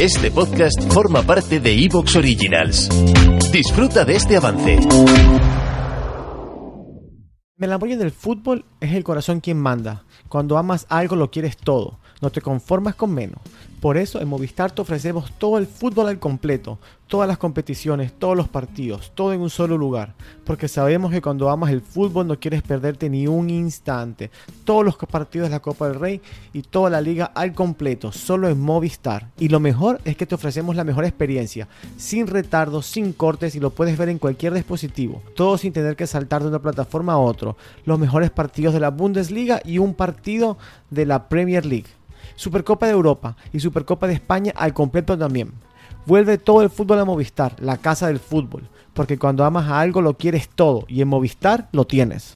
Este podcast forma parte de Evox Originals. Disfruta de este avance. El apoyo del fútbol es el corazón quien manda. Cuando amas algo lo quieres todo, no te conformas con menos. Por eso en Movistar te ofrecemos todo el fútbol al completo, todas las competiciones, todos los partidos, todo en un solo lugar. Porque sabemos que cuando amas el fútbol no quieres perderte ni un instante. Todos los partidos de la Copa del Rey y toda la liga al completo, solo en Movistar. Y lo mejor es que te ofrecemos la mejor experiencia, sin retardos, sin cortes y lo puedes ver en cualquier dispositivo. Todo sin tener que saltar de una plataforma a otro. Los mejores partidos de la Bundesliga y un partido de la Premier League. Supercopa de Europa y Supercopa de España al completo también. Vuelve todo el fútbol a Movistar, la casa del fútbol. Porque cuando amas a algo lo quieres todo y en Movistar lo tienes.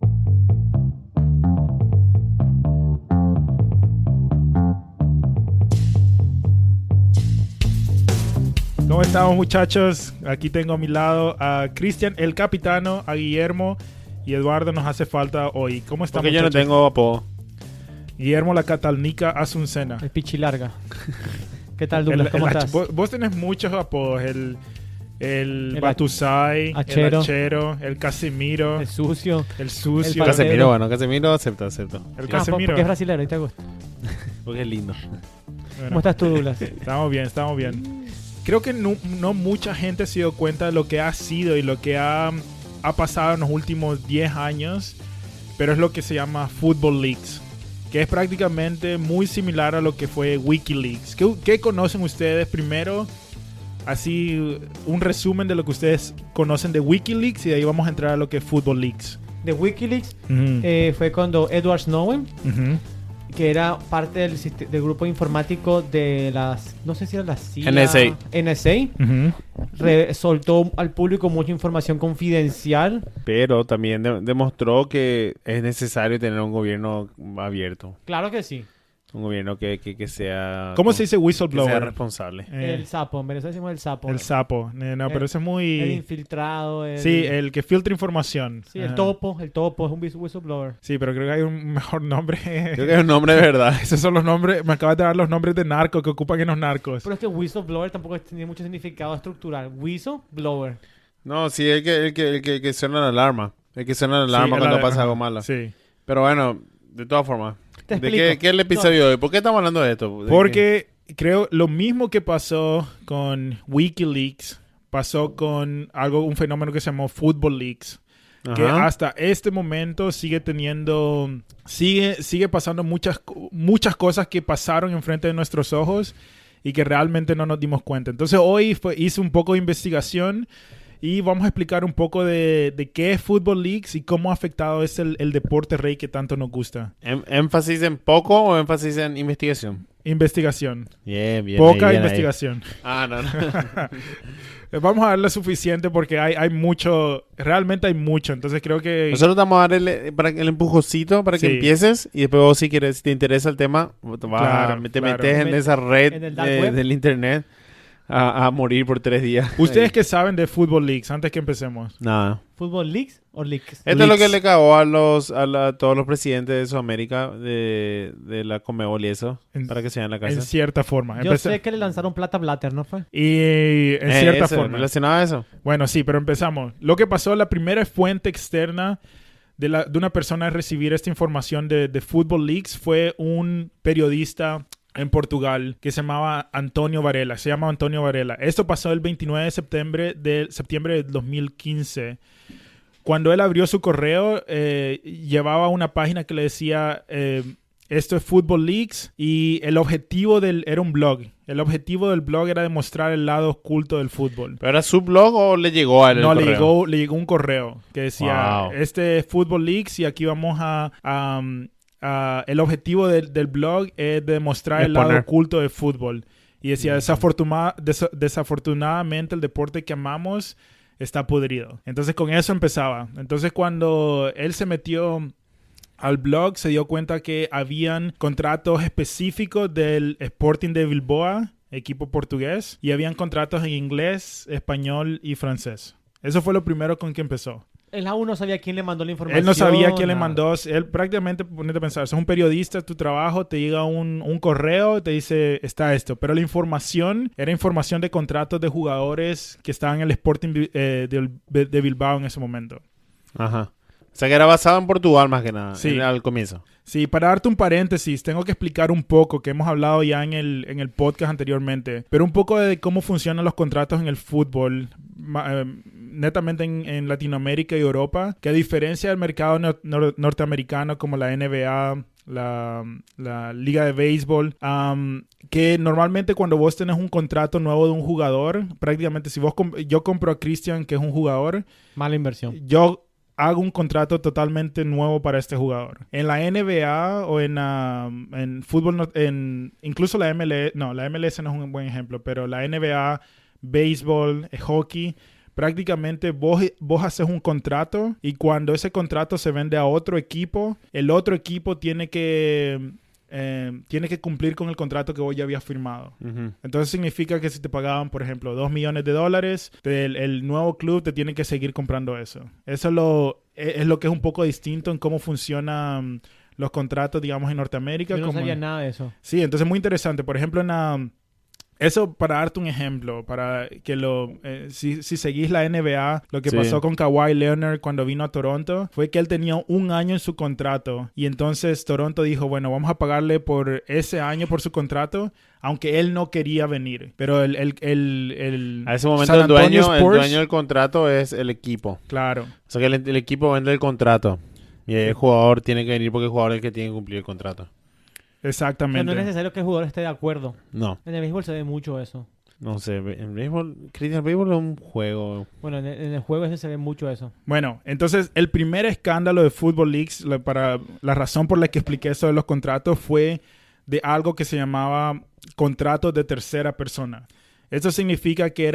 ¿Cómo estamos, muchachos? Aquí tengo a mi lado a Cristian, el capitano, a Guillermo y Eduardo nos hace falta hoy. ¿Cómo estamos, porque yo muchachos? no tengo apodo. Guillermo la Catalnica Asuncena. El Pichilarga. ¿Qué tal, Douglas? ¿Cómo estás? Vos tenés muchos apodos. El Batusai, Achero. el Achero, el Casemiro, El sucio. el Sucio. El Casemiro, bueno, Casemiro acepto. El Casemiro. Porque es brasilero y te gusta. Porque es lindo. Bueno, ¿Cómo estás tú, Douglas? Estamos bien. Creo que no mucha gente se dio cuenta de lo que ha sido y lo que ha pasado en los últimos 10 años, pero es lo que se llama Football Leagues, que es prácticamente muy similar a lo que fue WikiLeaks. ¿Qué conocen ustedes primero? Así, un resumen de lo que ustedes conocen de WikiLeaks y de ahí vamos a entrar a lo que es Football Leagues. De WikiLeaks Ujú. fue cuando Edward Snowden, Ujú. que era parte del grupo informático de las, no sé si era la CIA, NSA, Ujú. soltó al público mucha información confidencial. Pero también demostró que es necesario tener un gobierno abierto. Claro que sí. Un gobierno que sea... ¿Cómo se dice que sea whistleblower? responsable. El sapo, en Venezuela decimos el sapo. El sapo. No, pero ese es El muy... infiltrado. Sí, el que filtra información. Sí, el Ajá. topo es un whistleblower. Sí, pero creo que hay un mejor nombre. Creo que es un nombre de verdad. Esos son los nombres, me acabas de dar los nombres de narcos que ocupan en los narcos. Pero es que whistleblower tampoco tiene mucho significado estructural. Whistleblower. No, sí, el que suena la alarma. El que suena la Sí, alarma cuando pasa ajá, algo malo. Sí. Pero bueno, de todas formas. Te ¿De explico. qué es el episodio de hoy? ¿Por qué estamos hablando de esto? Porque creo lo mismo que pasó con WikiLeaks, pasó con un fenómeno que se llamó Football Leaks. Que Ajá. hasta este momento sigue pasando muchas cosas que pasaron enfrente de nuestros ojos y que realmente no nos dimos cuenta. Entonces hoy hice un poco de investigación y vamos a explicar un poco de qué es Football Leagues y cómo ha afectado el deporte rey que tanto nos gusta. ¿Énfasis en poco o énfasis en investigación? Investigación. Bien. Poca ahí, bien investigación. ahí. No. Vamos a darle suficiente porque hay mucho, realmente hay mucho. Entonces creo que... Nosotros te vamos a dar el empujocito para que Sí. empieces y después vos si te interesa el tema, te metes en esa red En el dark web. del internet a morir por 3 días. ¿Ustedes qué saben de Football Leagues antes que empecemos? Nada. ¿Fútbol Leaks o Leaks? Esto es lo que le cagó a todos los presidentes de Sudamérica de la Conmebol y eso, para que se vayan a la En casa. cierta forma. Yo sé que le lanzaron plata a Blatter, ¿no fue? Y en cierta Eso, forma. relacionado a eso. Bueno, sí, pero empezamos. Lo que pasó, la primera fuente externa de una persona a recibir esta información de Football Leagues fue un periodista en Portugal que se llamaba Antonio Varela. Se llama Antonio Varela. Esto pasó el 29 de septiembre de 2015. Cuando él abrió su correo, llevaba una página que le decía... esto es Football Leagues y el objetivo era un blog. El objetivo del blog era demostrar el lado oculto del fútbol. ¿Pero era su blog o le llegó a él el No, correo? le llegó un correo que decía, Wow. este es Football Leagues y aquí vamos el objetivo del blog es demostrar el lado oculto del fútbol. Y decía, desafortunadamente el deporte que amamos está podrido. Entonces con eso empezaba. Entonces cuando él se metió al blog se dio cuenta que habían contratos específicos del Sporting de Bilbao, equipo portugués, y habían contratos en inglés, español y francés. Eso fue lo primero con que empezó. Él aún no sabía quién le mandó la información. Él no sabía quién le nada. mandó. Él prácticamente, ponete a pensar, sos un periodista, tu trabajo, te llega un correo, te dice, está esto. Pero la información era información de contratos de jugadores que estaban en el Sporting de Bilbao en ese momento. Ajá. O sea que era basado en Portugal más que nada, Sí. al comienzo. Sí, para darte un paréntesis, tengo que explicar un poco, que hemos hablado ya en el podcast anteriormente, pero un poco de cómo funcionan los contratos en el fútbol, netamente en Latinoamérica y Europa, que a diferencia del mercado norteamericano como la NBA, la liga de béisbol, que normalmente cuando vos tenés un contrato nuevo de un jugador, prácticamente si yo compro a Christian, que es un jugador, Mala inversión. yo hago un contrato totalmente nuevo para este jugador. En la NBA o en fútbol, incluso la MLS, no, la MLS no es un buen ejemplo, pero la NBA, béisbol, hockey, prácticamente vos haces un contrato y cuando ese contrato se vende a otro equipo, el otro equipo tiene que cumplir con el contrato que vos ya habías firmado. Uh-huh. Entonces significa que si te pagaban, por ejemplo, $2 millones, el nuevo club te tiene que seguir comprando eso. Eso es lo que es un poco distinto en cómo funcionan los contratos, digamos, en Norteamérica. Yo no sabía nada de eso. Sí, entonces muy interesante. Por ejemplo, eso, para darte un ejemplo, para que si seguís la NBA, lo que pasó con Kawhi Leonard cuando vino a Toronto fue que él tenía un año en su contrato y entonces Toronto dijo, bueno, vamos a pagarle por ese año por su contrato, aunque él no quería venir. Pero a ese momento San el Antonio dueño Spurs, del contrato es el equipo. claro. O sea que el equipo vende el contrato y el jugador tiene que venir porque el jugador es el que tiene que cumplir el contrato. Exactamente. No es necesario que el jugador esté de acuerdo. No. En el béisbol se ve mucho eso. No sé, en béisbol, Cristian, el béisbol es un juego. Bueno, en el juego ese se ve mucho eso. Bueno, entonces el primer escándalo de Football Leagues, para la razón por la que expliqué eso de los contratos, fue de algo que se llamaba contratos de tercera persona. Eso significa que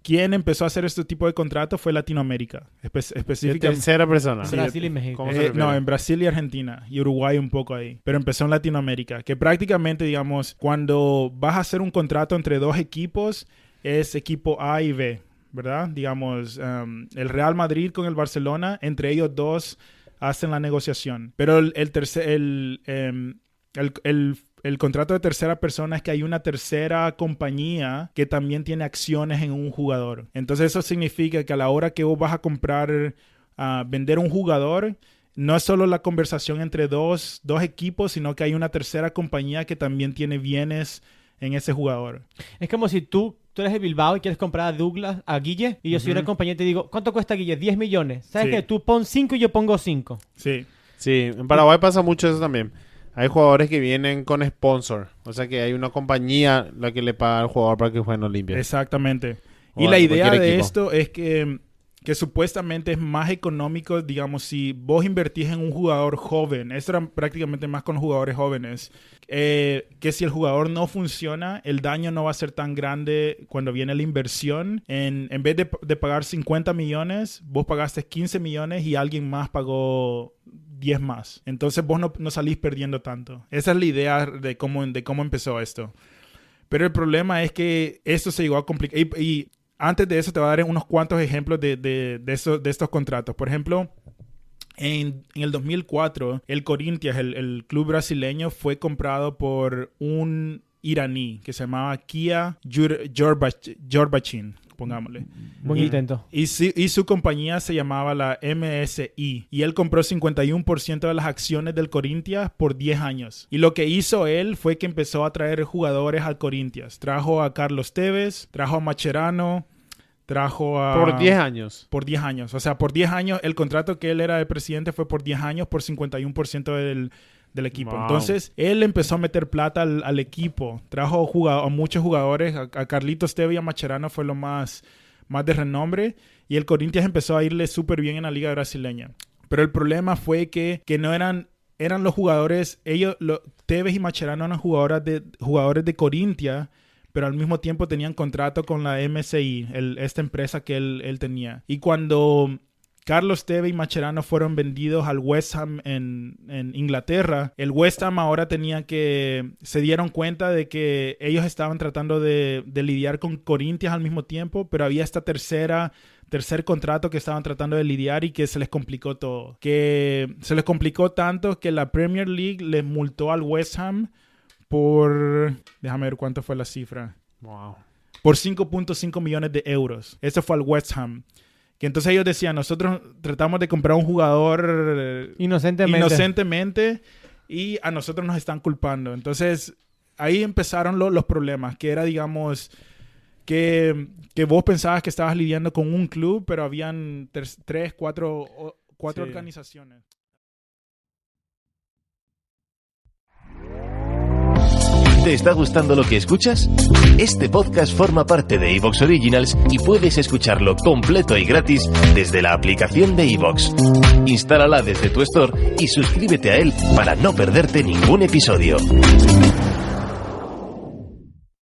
¿quién empezó a hacer este tipo de contratos? Fue Latinoamérica, De específicamente. tercera persona. Brasil y México. ¿Cómo se refiere? No, en Brasil y Argentina y Uruguay un poco ahí, pero empezó en Latinoamérica, que prácticamente, digamos, cuando vas a hacer un contrato entre dos equipos, es equipo A y B, ¿verdad? Digamos, el Real Madrid con el Barcelona, entre ellos dos hacen la negociación, pero el contrato de tercera persona es que hay una tercera compañía que también tiene acciones en un jugador. Entonces eso significa que a la hora que vos vas a vender un jugador, no es solo la conversación entre dos equipos, sino que hay una tercera compañía que también tiene bienes en ese jugador. Es como si tú eres de Bilbao y quieres comprar a Guille, y yo soy una compañía y te digo, ¿cuánto cuesta Guille? 10 millones. ¿Sabes Sí. qué? Tú pon 5 y yo pongo 5. Sí. Sí, en Paraguay pasa mucho eso también. Hay jugadores que vienen con sponsor. O sea que hay una compañía la que le paga al jugador para que juegue en Olimpia. Exactamente. O Y la idea cualquier de equipo. esto es que supuestamente es más económico, digamos, si vos invertís en un jugador joven. Esto era prácticamente más con jugadores jóvenes. Que si el jugador no funciona, el daño no va a ser tan grande cuando viene la inversión. En vez de pagar 50 millones, vos pagaste 15 millones y alguien más pagó 10 más. Entonces vos no salís perdiendo tanto. Esa es la idea de cómo empezó esto. Pero el problema es que esto se llegó a complicar. Y antes de eso te voy a dar unos cuantos ejemplos de estos contratos. Por ejemplo, en el 2004, el Corinthians, el club brasileño, fue comprado por un iraní que se llamaba Kia Jorbachin, pongámosle. Buen intento. Y su compañía se llamaba la MSI. Y él compró 51% de las acciones del Corinthians por 10 años. Y lo que hizo él fue que empezó a traer jugadores al Corinthians. Trajo a Carlos Tevez, trajo a Mascherano, trajo a... Por 10 años. Por 10 años. O sea, por 10 años, el contrato que él era de presidente fue por 10 años por 51% del equipo. Wow. Entonces, él empezó a meter plata al equipo. Trajo a muchos jugadores. A Carlitos Tevez y a Mascherano fue lo más de renombre. Y el Corinthians empezó a irle súper bien en la liga brasileña. Pero el problema fue que no eran los jugadores... Tevez y Mascherano eran jugadores de Corinthians, pero al mismo tiempo tenían contrato con la MSI, esta empresa que él tenía. Y cuando Carlos Tevez y Mascherano fueron vendidos al West Ham en Inglaterra, el West Ham ahora se dieron cuenta de que ellos estaban tratando de lidiar con Corinthians al mismo tiempo, pero había esta tercera tercer contrato que estaban tratando de lidiar y que se les complicó todo. Que se les complicó tanto que la Premier League les multó al West Ham por... Déjame ver cuánto fue la cifra. Wow. Por 5.5 millones de euros. Eso fue al West Ham. Que entonces ellos decían, nosotros tratamos de comprar un jugador inocentemente y a nosotros nos están culpando. Entonces, ahí empezaron los problemas, que era, digamos, que vos pensabas que estabas lidiando con un club, pero habían cuatro Sí. organizaciones. ¿Te está gustando lo que escuchas? Este podcast forma parte de Evox Originals y puedes escucharlo completo y gratis desde la aplicación de Evox. Instálala desde tu store y suscríbete a él para no perderte ningún episodio.